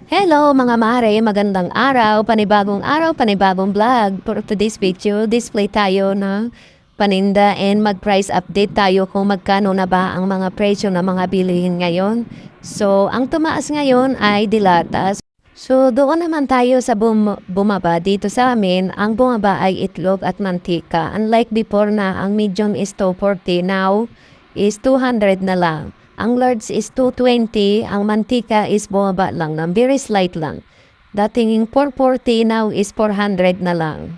Hello mga mare, magandang araw, panibagong vlog. For today's video, display tayo ng paninda and mag-price update tayo kung magkano na ba ang mga presyo ng mga bilihin ngayon. So, ang tumaas ngayon ay dilatas. So, doon naman tayo sa bumaba dito sa amin, ang bumaba ay itlog at mantika. Unlike before na ang medium is 240, now is 200 na lang. Ang large is 220, ang mantika is bumaba lang ng very slight lang. Dating 440, now is 400 na lang.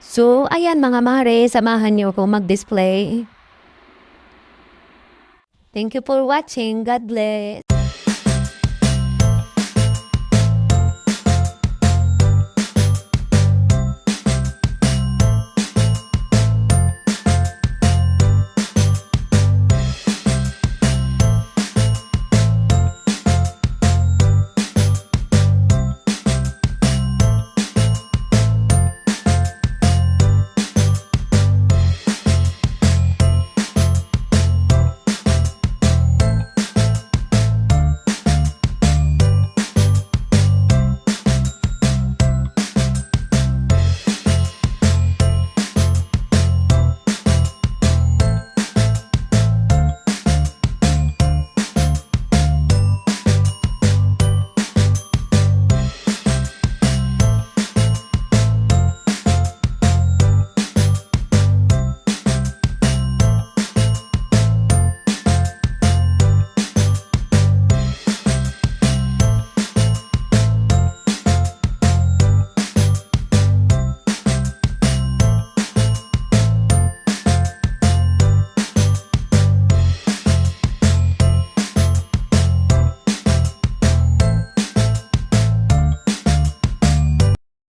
So, ayan mga mare, samahan niyo ko mag-display. Thank you for watching. God bless.